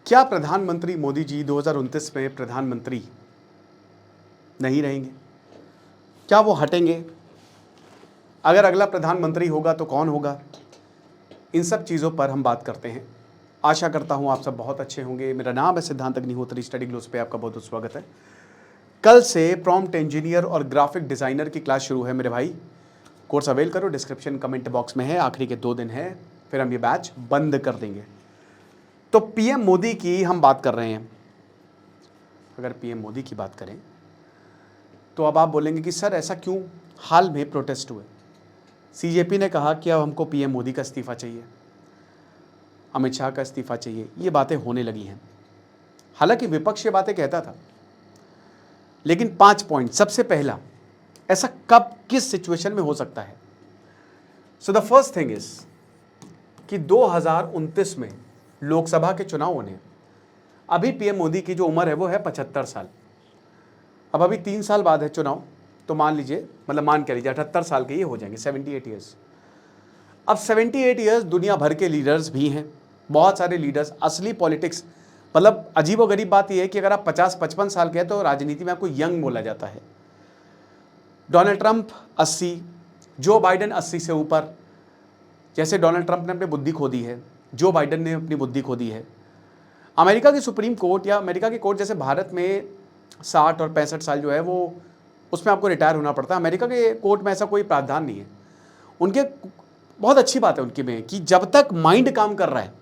क्या प्रधानमंत्री मोदी जी 2029 में प्रधानमंत्री नहीं रहेंगे? क्या वो हटेंगे? अगर अगला प्रधानमंत्री होगा तो कौन होगा? इन सब चीज़ों पर हम बात करते हैं। आशा करता हूँ आप सब बहुत अच्छे होंगे। मेरा नाम है सिद्धांत अग्निहोत्री, स्टडी ग्लोस पे आपका बहुत बहुत स्वागत है। कल से प्रॉम्प्ट इंजीनियर और ग्राफिक डिज़ाइनर की क्लास शुरू है मेरे भाई। कोर्स अवेल करो, डिस्क्रिप्शन कमेंट बॉक्स में है। आखिरी के 2 दिन है, फिर हम ये बैच बंद कर देंगे। तो पीएम मोदी की हम बात कर रहे हैं। अगर पीएम मोदी की बात करें तो अब आप बोलेंगे कि सर ऐसा क्यों? हाल में प्रोटेस्ट हुए, सीजेपी ने कहा कि अब हमको पीएम मोदी का इस्तीफा चाहिए, अमित शाह का इस्तीफा चाहिए। ये बातें होने लगी हैं। हालांकि विपक्ष ये बातें कहता था, लेकिन 5 पॉइंट। सबसे पहला, ऐसा कब किस सिचुएशन में हो सकता है? So the first thing is कि 2029 में लोकसभा के चुनाव होने। अभी पीएम मोदी की जो उम्र है वो है 75 साल। अब अभी 3 साल बाद है चुनाव, तो मान लीजिए, मतलब मान के लीजिए 78 साल के ये हो जाएंगे, 78 ईयर्स। अब 78 ईयर्स दुनिया भर के लीडर्स भी हैं, बहुत सारे लीडर्स। असली पॉलिटिक्स, मतलब अजीब व गरीब बात यह है कि अगर आप 50-55 साल के हैं तो राजनीति में आपको यंग बोला जाता है। डोनाल्ड ट्रंप 80, जो बाइडन 80 से ऊपर। जैसे डोनाल्ड ट्रंप ने अपनी बुद्धि खो दी है, जो बाइडन ने अपनी बुद्धि खो दी है। अमेरिका की सुप्रीम कोर्ट या अमेरिका की कोर्ट, जैसे भारत में 60 और 65 साल जो है वो, उसमें आपको रिटायर होना पड़ता है। अमेरिका के कोर्ट में ऐसा कोई प्रावधान नहीं है। उनके बहुत अच्छी बात है उनकी में कि जब तक माइंड काम कर रहा है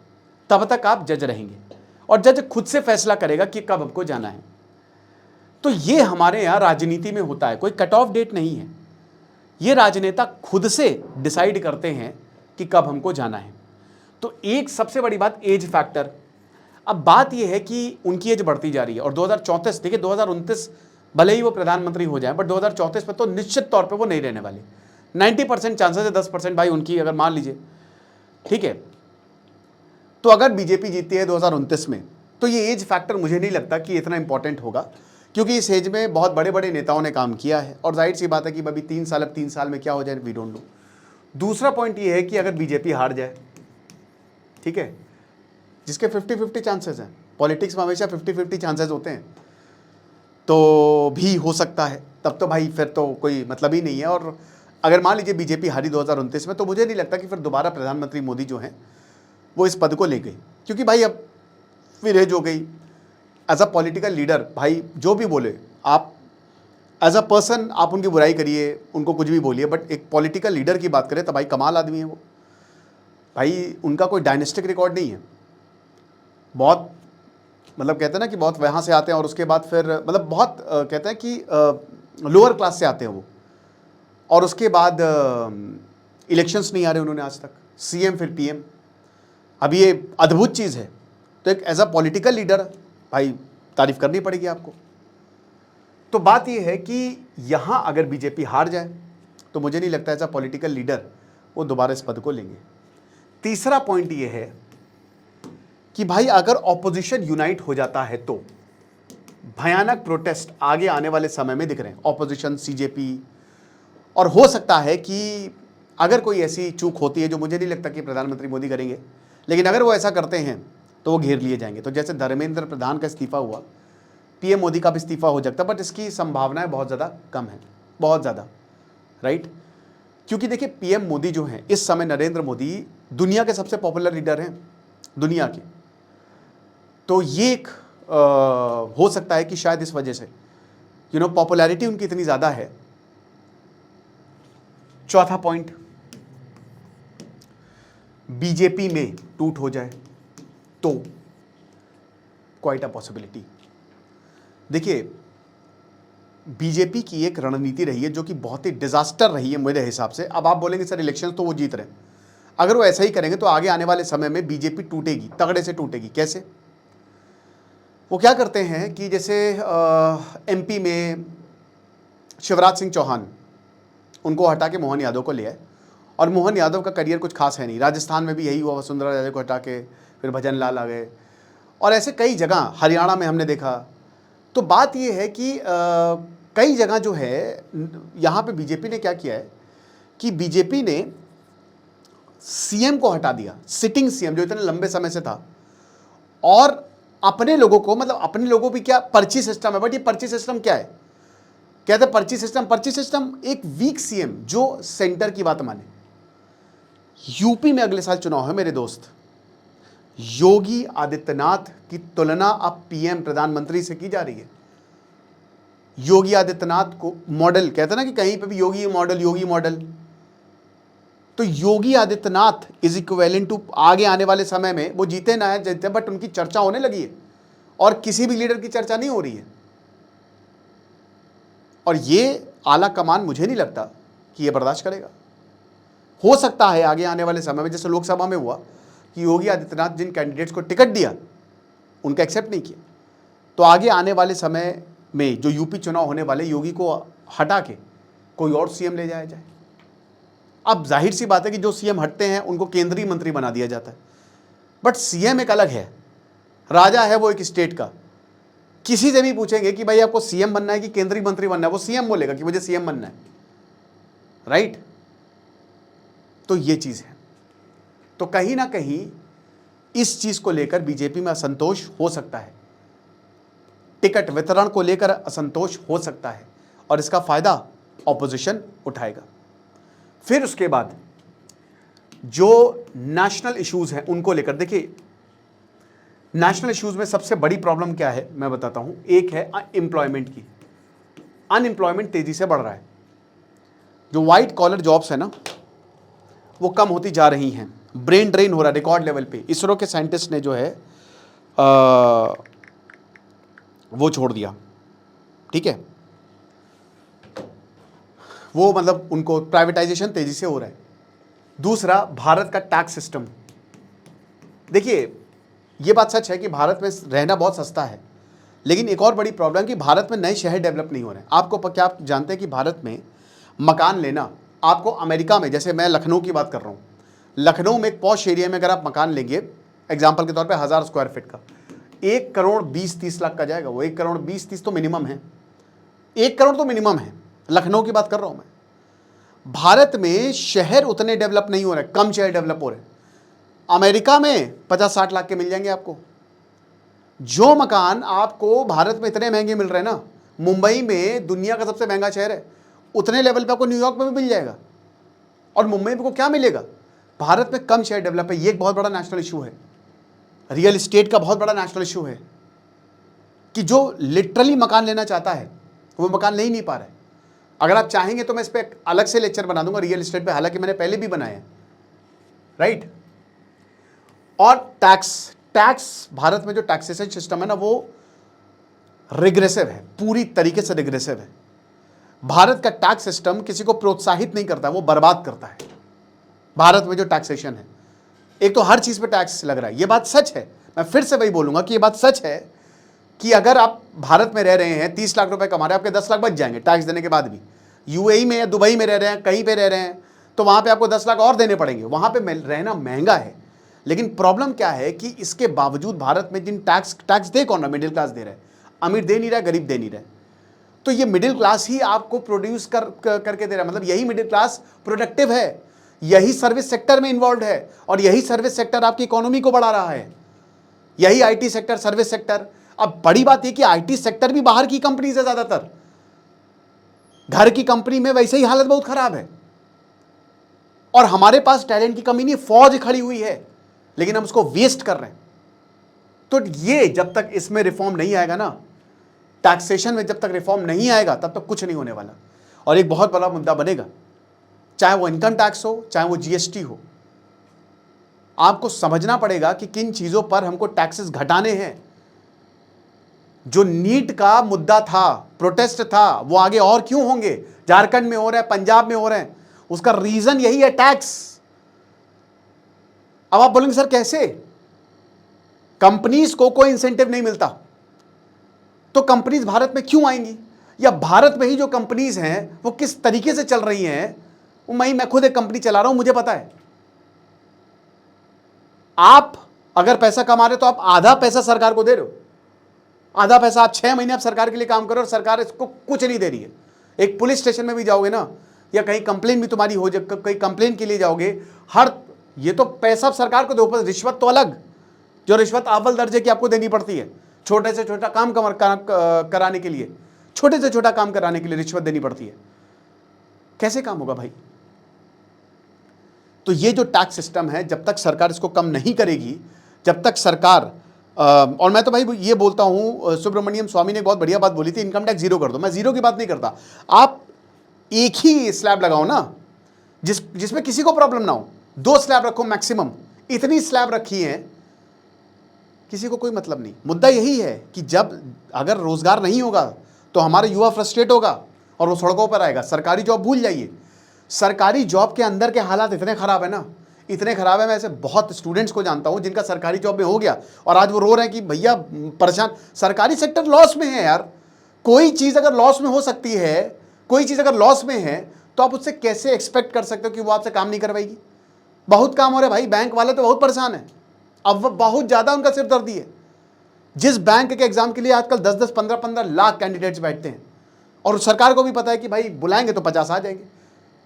तब तक आप जज रहेंगे, और जज खुद से फैसला करेगा कि कब हमको जाना है। तो ये हमारे यहाँ राजनीति में होता है, कोई कट ऑफ डेट नहीं है। ये राजनेता खुद से डिसाइड करते हैं कि कब हमको जाना है। तो एक सबसे बड़ी बात, एज फैक्टर। अब बात यह है कि उनकी एज बढ़ती जा रही है, और 2034, देखिए 2029 भले ही वो प्रधानमंत्री हो जाए, बट 2034 में तो निश्चित तौर पे वो नहीं रहने वाले। 90% चांसेस है, 10% भाई उनकी, अगर मान लीजिए, ठीक है। तो अगर बीजेपी जीतती है 2029 में, तो ये एज फैक्टर मुझे नहीं लगता कि इतना इंपॉर्टेंट होगा, क्योंकि इस एज में बहुत बड़े बड़े नेताओं ने काम किया है, और जाहिर सी बात है कि अभी 3 साल, अब 3 साल में क्या हो जाए वी डोंट नो। दूसरा पॉइंट ये है कि अगर बीजेपी हार जाए, ठीक है, जिसके 50-50 चांसेस हैं, पॉलिटिक्स में हमेशा 50-50 चांसेस होते हैं, तो भी हो सकता है, तब तो भाई फिर तो कोई मतलब ही नहीं है। और अगर मान लीजिए बीजेपी हारी 2029 में, तो मुझे नहीं लगता कि फिर दोबारा प्रधानमंत्री मोदी जो हैं वो इस पद को ले गई, क्योंकि भाई अब फिर एज हो गई। एज अ पॉलिटिकल लीडर, भाई जो भी बोले आप, एज अ पर्सन आप उनकी बुराई करिए, उनको कुछ भी बोलिए, बट एक पॉलिटिकल लीडर की बात करें तो भाई कमाल आदमी है वो। भाई उनका कोई डायनेस्टिक रिकॉर्ड नहीं है। बहुत, मतलब कहते हैं ना कि बहुत वहाँ से आते हैं, और उसके बाद फिर मतलब बहुत कहते हैं कि लोअर क्लास से आते हैं वो, और उसके बाद इलेक्शंस नहीं आ रहे उन्होंने आज तक, सीएम फिर पीएम। अब ये अद्भुत चीज़ है। तो एक एज अ पॉलिटिकल लीडर भाई तारीफ करनी पड़ेगी आपको। तो बात ये है कि यहाँ अगर बीजेपी हार जाए तो मुझे नहीं लगता एज अ पॉलिटिकल लीडर वो दोबारा इस पद को लेंगे। तीसरा पॉइंट ये है कि भाई अगर ऑपोजिशन यूनाइट हो जाता है तो भयानक प्रोटेस्ट आगे आने वाले समय में दिख रहे हैं, ऑपोजिशन, सीजेपी। और हो सकता है कि अगर कोई ऐसी चूक होती है, जो मुझे नहीं लगता कि प्रधानमंत्री मोदी करेंगे, लेकिन अगर वो ऐसा करते हैं तो वो घेर लिए जाएंगे। तो जैसे धर्मेंद्र प्रधान का इस्तीफा हुआ, पीएम मोदी का भी इस्तीफा हो सकता है, बट इसकी संभावनाएं बहुत ज़्यादा कम है, बहुत ज़्यादा, राइट। क्योंकि देखिए पीएम मोदी जो हैं इस समय, नरेंद्र मोदी दुनिया के सबसे पॉपुलर लीडर हैं दुनिया के। तो ये एक हो सकता है कि शायद इस वजह से पॉपुलैरिटी उनकी इतनी ज़्यादा है। चौथा पॉइंट, बीजेपी में टूट हो जाए तो क्वाइट अ पॉसिबिलिटी। देखिए बीजेपी की एक रणनीति रही है जो कि बहुत ही डिजास्टर रही है मेरे हिसाब से। अब आप बोलेंगे सर इलेक्शन तो वो जीत रहे हैं, अगर वो ऐसा ही करेंगे तो आगे आने वाले समय में बीजेपी टूटेगी, तगड़े से टूटेगी। कैसे? वो क्या करते हैं कि जैसे एमपी में शिवराज सिंह चौहान, उनको हटा के मोहन यादव को ले आए, और मोहन यादव का करियर कुछ खास है नहीं। राजस्थान में भी यही हुआ, वसुंधरा राजे को हटा के फिर भजन लाल आ गए, और ऐसे कई जगह, हरियाणा में हमने देखा। तो बात ये है कि कई जगह जो है, यहाँ पे बीजेपी ने क्या किया है कि बीजेपी ने सीएम को हटा दिया, सिटिंग सीएम जो इतने लंबे समय से था, और अपने लोगों को, मतलब अपने लोगों भी क्या, पर्ची सिस्टम है। बट ये पर्ची सिस्टम क्या है? कहते हैं पर्ची सिस्टम, पर्ची सिस्टम एक वीक सीएम जो सेंटर की बात माने। यूपी में अगले साल चुनाव है मेरे दोस्त। योगी आदित्यनाथ की तुलना अब पीएम प्रधानमंत्री से की जा रही है। योगी आदित्यनाथ को मॉडल कहते हैं ना, कि कहीं पे भी योगी मॉडल, योगी मॉडल। तो Yogi Adityanath is equivalent to, आगे आने वाले समय में वो जीते ना है जीते, बट उनकी चर्चा होने लगी है और किसी भी लीडर की चर्चा नहीं हो रही है। और ये आला कमान मुझे नहीं लगता कि ये बर्दाश्त करेगा। हो सकता है आगे आने वाले समय में, जैसे लोकसभा में हुआ कि योगी आदित्यनाथ जिन कैंडिडेट्स को टिकट दिया उनका एक्सेप्ट नहीं किया, तो आगे आने वाले समय में जो यूपी चुनाव होने वाले, योगी को हटा के कोई और सीएम ले जाया जाए। अब जाहिर सी बात है कि जो सीएम हटते हैं उनको केंद्रीय मंत्री बना दिया जाता है। बट सीएम एक अलग है, राजा है वो एक स्टेट का। किसी से भी पूछेंगे कि भाई आपको सीएम बनना है कि केंद्रीय मंत्री बनना है, वो सीएम बोलेगा कि मुझे सीएम बनना है, राइट। तो ये चीज है। तो कहीं ना कहीं इस चीज को लेकर बीजेपी में असंतोष हो सकता है, टिकट वितरण को लेकर असंतोष हो सकता है, और इसका फायदा ऑपोजिशन उठाएगा। फिर उसके बाद जो नेशनल इश्यूज हैं उनको लेकर, देखिए नेशनल इश्यूज में सबसे बड़ी प्रॉब्लम क्या है मैं बताता हूं। एक है एम्प्लॉयमेंट की। अनएम्प्लॉयमेंट तेजी से बढ़ रहा है। जो वाइट कॉलर जॉब्स है ना, वो कम होती जा रही हैं। ब्रेन ड्रेन हो रहा है रिकॉर्ड लेवल पे। इसरो के साइंटिस्ट ने जो है वो छोड़ दिया, ठीक है, वो मतलब उनको प्राइवेटाइजेशन तेजी से हो रहा है। दूसरा, भारत का टैक्स सिस्टम। देखिए ये बात सच है कि भारत में रहना बहुत सस्ता है, लेकिन एक और बड़ी प्रॉब्लम कि भारत में नए शहर डेवलप नहीं हो रहे हैं। आपको क्या आप जानते हैं कि भारत में मकान लेना, आपको अमेरिका में, जैसे मैं लखनऊ की बात कर रहा हूँ, लखनऊ में एक पॉश एरिया में अगर आप मकान लेंगे एग्जाम्पल के तौर पे 1000 स्क्वायर फीट का, 1 करोड़ 20-30 लाख का जाएगा। वो 1 करोड़ 20-30 तो मिनिमम है, 1 करोड़ तो मिनिमम है। लखनऊ की बात कर रहा हूँ मैं। भारत में शहर उतने डेवलप नहीं हो रहे, कम शहर डेवलप हो रहे। अमेरिका में 50-60 लाख के मिल जाएंगे आपको। जो मकान आपको भारत में इतने महंगे मिल रहे हैं ना, मुंबई में दुनिया का सबसे महंगा शहर है, उतने लेवल पे आपको न्यूयॉर्क में भी मिल जाएगा। और मुंबई में को क्या मिलेगा? भारत में कम शेयर डेवलप है। ये एक बहुत बड़ा नेशनल इशू है। रियल एस्टेट का बहुत बड़ा नेशनल इशू है कि जो लिटरली मकान लेना चाहता है वो मकान ले ही नहीं पा रहा है। अगर आप चाहेंगे तो मैं इस पर अलग से लेक्चर बना दूंगा रियल एस्टेट पे, हालांकि मैंने पहले भी बनाया है, राइट। और टैक्स भारत में जो टैक्सेशन सिस्टम है ना, वो रिग्रेसिव है, पूरी तरीके से रिग्रेसिव है। भारत का टैक्स सिस्टम किसी को प्रोत्साहित नहीं करता, वो बर्बाद करता है। भारत में जो टैक्सेशन है, एक तो हर चीज पे टैक्स लग रहा है। ये बात सच है, मैं फिर से वही बोलूंगा कि ये बात सच है कि अगर आप भारत में रह रहे हैं, 30 लाख रुपए कमा रहे हैं, आपके 10 लाख बच जाएंगे टैक्स देने के बाद भी। यूएई में या दुबई में रह रहे हैं, कहीं पे रह रहे हैं, तो वहां पे आपको 10 लाख और देने पड़ेंगे। वहां पे रहना महंगा है। लेकिन प्रॉब्लम क्या है कि इसके बावजूद भारत में जिन टैक्स दे कौन रहा? मिडिल क्लास दे रहा है। अमीर दे नहीं रहा, गरीब दे नहीं रहा। तो ये मिडिल क्लास ही आपको प्रोड्यूस करके दे रहा है। मतलब यही मिडिल क्लास प्रोडक्टिव है, यही सर्विस सेक्टर में इन्वॉल्व है, और यही सर्विस सेक्टर आपकी इकोनॉमी को बढ़ा रहा है। यही आईटी सेक्टर, सर्विस सेक्टर। अब बड़ी बात यह कि आईटी सेक्टर भी बाहर की कंपनीज है ज्यादातर। घर की कंपनी में वैसे ही हालत बहुत खराब है, और हमारे पास टैलेंट की कमी नहीं, फौज खड़ी हुई है, लेकिन हम उसको वेस्ट कर रहे हैं। तो ये जब तक इसमें रिफॉर्म नहीं आएगा ना, टैक्सेशन में जब तक रिफॉर्म नहीं आएगा, तब तक कुछ नहीं होने वाला। और एक बहुत बड़ा मुद्दा बनेगा, चाहे वो इनकम टैक्स हो, चाहे वो जीएसटी हो। आपको समझना पड़ेगा कि किन चीजों पर हमको टैक्सेस घटाने हैं। जो नीट का मुद्दा था, प्रोटेस्ट था, वो आगे और क्यों होंगे? झारखंड में हो रहे हैं, पंजाब में हो रहे हैं, उसका रीजन यही है, टैक्स। अब आप बोलेंगे सर कैसे? कंपनीज को कोई इंसेंटिव नहीं मिलता, तो कंपनीज भारत में क्यों आएंगी? या भारत में ही जो कंपनीज हैं वो किस तरीके से चल रही हैं? मैं खुद एक कंपनी चला रहा हूं, मुझे पता है। आप अगर पैसा कमा रहे हो तो आप आधा पैसा सरकार को दे रहे हो, आधा पैसा आप 6 महीने आप सरकार के लिए काम करो और सरकार इसको कुछ नहीं दे रही है। एक पुलिस स्टेशन में भी जाओगे ना, या कहीं कंप्लेन भी तुम्हारी हो जाए, कहीं कंप्लेन के लिए जाओगे, ये तो पैसा सरकार को दो, पर रिश्वत तो अलग। जो रिश्वत अव्वल दर्जे की आपको देनी पड़ती है, छोटे से छोटा काम कराने के लिए, छोटे से छोटा काम कराने के लिए रिश्वत देनी पड़ती है। कैसे काम होगा भाई? तो ये जो टैक्स सिस्टम है, जब तक सरकार इसको कम नहीं करेगी, जब तक सरकार और मैं तो भाई ये बोलता हूं, सुब्रमण्यम स्वामी ने बहुत बढ़िया बात बोली थी, इनकम टैक्स जीरो कर दो। मैं जीरो की बात नहीं करता, आप एक ही स्लैब लगाओ ना, जिसमें किसी को प्रॉब्लम ना हो। 2 स्लैब रखो मैक्सिमम, इतनी स्लैब रखी है, किसी को कोई मतलब नहीं। मुद्दा यही है कि जब अगर रोजगार नहीं होगा तो हमारा युवा फ्रस्ट्रेट होगा और वो सड़कों पर आएगा। सरकारी जॉब भूल जाइए, सरकारी जॉब के अंदर के हालात इतने खराब है ना, इतने खराब है। मैं ऐसे बहुत स्टूडेंट्स को जानता हूं जिनका सरकारी जॉब में हो गया और आज वो रो रहे हैं कि भैया परेशान, सरकारी सेक्टर लॉस में है यार। कोई चीज़ अगर लॉस में हो सकती है, कोई चीज़ अगर लॉस में है, तो आप उससे कैसे एक्सपेक्ट कर सकते हो कि वो आपसे काम नहीं करवाएगी? बहुत काम हो रहा है भाई, बैंक वाले तो बहुत परेशान है, अब बहुत ज़्यादा उनका सिरदर्दी है। जिस बैंक के एग्जाम के लिए आजकल 10-10, 15-15 लाख कैंडिडेट्स बैठते हैं और सरकार को भी पता है कि भाई बुलाएंगे तो 50 आ जाएंगे।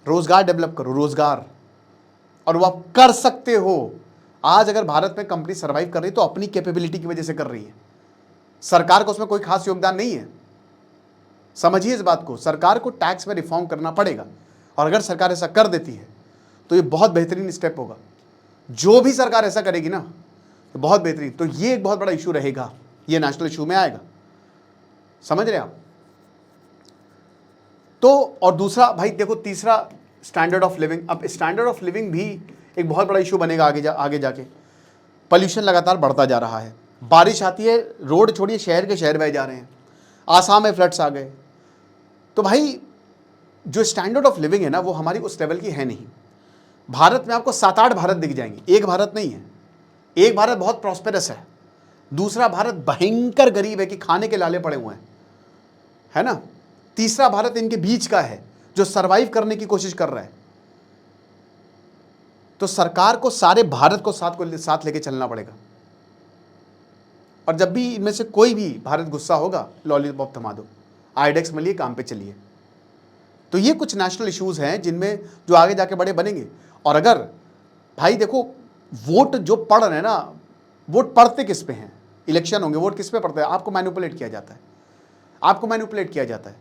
रोजगार डेवलप करो, रोजगार, और वो आप कर सकते हो। आज अगर भारत में कंपनी सर्वाइव कर रही है तो अपनी कैपेबिलिटी की वजह से कर रही है, सरकार को उसमें कोई खास योगदान नहीं है। समझिए इस बात को, सरकार को टैक्स में रिफॉर्म करना पड़ेगा और अगर सरकार ऐसा कर देती है तो ये बहुत बेहतरीन स्टेप होगा। जो भी सरकार ऐसा करेगी ना तो बहुत बेहतरीन, तो ये एक बहुत बड़ा इशू रहेगा, ये नेशनल इशू में आएगा। समझ रहे आप? तो और दूसरा भाई देखो, तीसरा स्टैंडर्ड ऑफ लिविंग। अब स्टैंडर्ड ऑफ लिविंग भी एक बहुत बड़ा इशू बनेगा आगे जाके। पॉल्यूशन लगातार बढ़ता जा रहा है, बारिश आती है, रोड छोड़िए शहर के शहर बह जा रहे हैं, आसाम में फ्लड्स आ गए। तो भाई जो स्टैंडर्ड ऑफ लिविंग है ना, वो हमारी उस लेवल की है नहीं। भारत में आपको 7-8 भारत दिख जाएंगे, एक भारत नहीं है। एक भारत बहुत प्रॉस्पेरस है, दूसरा भारत भयंकर गरीब है कि खाने के लाले पड़े हुए हैं, है ना। तीसरा भारत इनके बीच का है जो सरवाइव करने की कोशिश कर रहा है। तो सरकार को सारे भारत को साथ लेके चलना पड़ेगा, और जब भी इनमें से कोई भी भारत गुस्सा होगा, लॉलीपॉप थमा दो, आईडेक्स मिलिए, काम पे चलिए। तो ये कुछ नेशनल इश्यूज हैं जिनमें जो आगे जाके बड़े बनेंगे। और अगर भाई देखो, वोट जो पड़ रहे हैं ना, वोट पड़ते किस पे हैं? इलेक्शन होंगे, वोट किस पे पड़ते हैं? आपको मैनिपुलेट किया जाता है, आपको मैनिपुलेट किया जाता है।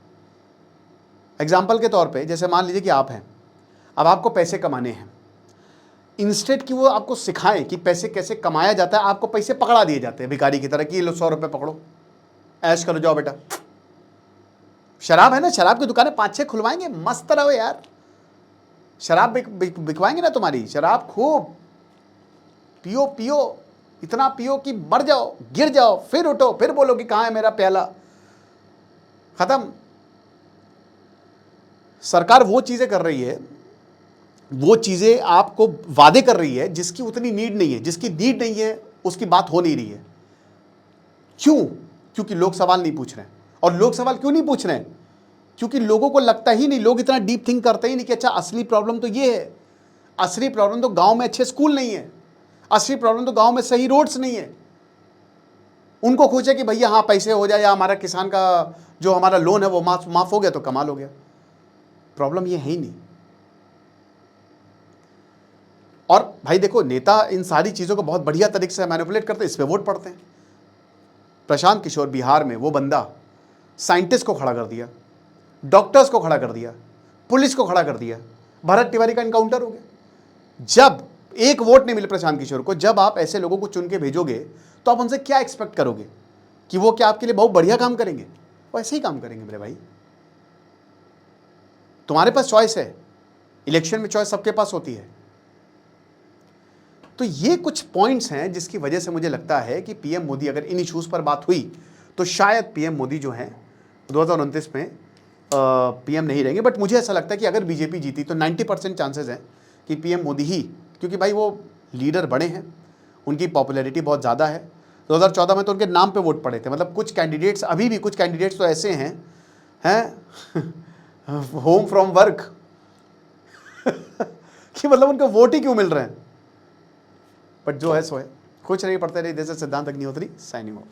एग्जाम्पल के तौर पे जैसे मान लीजिए कि आप हैं, अब आपको पैसे कमाने हैं, इंस्टेड कि वो आपको सिखाएं कि पैसे कैसे कमाया जाता है, आपको पैसे पकड़ा दिए जाते हैं भिखारी की तरह कि लो 100 रुपये पकड़ो, ऐश करो, जाओ बेटा। शराब है ना, शराब की दुकानें 5-6 खुलवाएंगे, मस्त रहो यार, शराब बिकवाएंगे ना तुम्हारी, शराब खूब पियो पियो, इतना पियो कि मर जाओ, गिर जाओ, फिर उठो, फिर बोलो कि कहाँ है मेरा प्याला। खत्म। सरकार वो चीजें कर रही है, वो चीजें आपको वादे कर रही है जिसकी उतनी नीड नहीं है, जिसकी नीड नहीं है उसकी बात हो नहीं रही है। क्यों? क्योंकि लोग सवाल नहीं पूछ रहे हैं। और लोग सवाल क्यों नहीं पूछ रहे हैं? क्योंकि लोगों को लगता ही नहीं, लोग इतना डीप थिंक करते ही नहीं कि अच्छा असली प्रॉब्लम तो ये है, असली प्रॉब्लम तो गांव में अच्छे स्कूल नहीं है, असली प्रॉब्लम तो गांव में सही रोड्स नहीं है। उनको खुश है कि भैया हाँ पैसे हो जाए, या हमारा किसान का जो हमारा लोन है वो माफ हो गया तो कमाल हो गया। प्रॉब्लम ये है ही नहीं। और भाई देखो, नेता इन सारी चीज़ों को बहुत बढ़िया तरीके से मैनिपुलेट करते हैं, इस पे वोट पड़ते हैं। प्रशांत किशोर बिहार में वो बंदा साइंटिस्ट को खड़ा कर दिया, डॉक्टर्स को खड़ा कर दिया, पुलिस को खड़ा कर दिया, भरत तिवारी का इनकाउंटर हो गया। जब एक वोट नहीं मिले प्रशांत किशोर को, जब आप ऐसे लोगों को चुन के भेजोगे तो आप उनसे क्या एक्सपेक्ट करोगे कि वो क्या आपके लिए बहुत बढ़िया काम करेंगे? वो ऐसे ही काम करेंगे मेरे भाई। तुम्हारे पास चॉइस है, इलेक्शन में चॉइस सबके पास होती है। तो ये कुछ पॉइंट्स हैं जिसकी वजह से मुझे लगता है कि पीएम मोदी, अगर इन इश्यूज पर बात हुई तो शायद पीएम मोदी जो हैं 2029 में पीएम नहीं रहेंगे। बट मुझे ऐसा लगता है कि अगर बीजेपी जीती तो 90% चांसेस हैं कि पीएम मोदी ही, क्योंकि भाई वो लीडर बड़े हैं, उनकी पॉपुलैरिटी बहुत ज़्यादा है। 2014 में तो उनके नाम पे वोट पड़े थे। मतलब कुछ कैंडिडेट्स, अभी भी कुछ कैंडिडेट्स तो ऐसे हैं होम फ्रॉम वर्क कि मतलब उनको वोट ही क्यों मिल रहे हैं। बट जो है सो है। कुछ नहीं, पढ़ते रहिए। जैसे सिद्धांत अग्निहोत्री, साइनिंग ऑफ।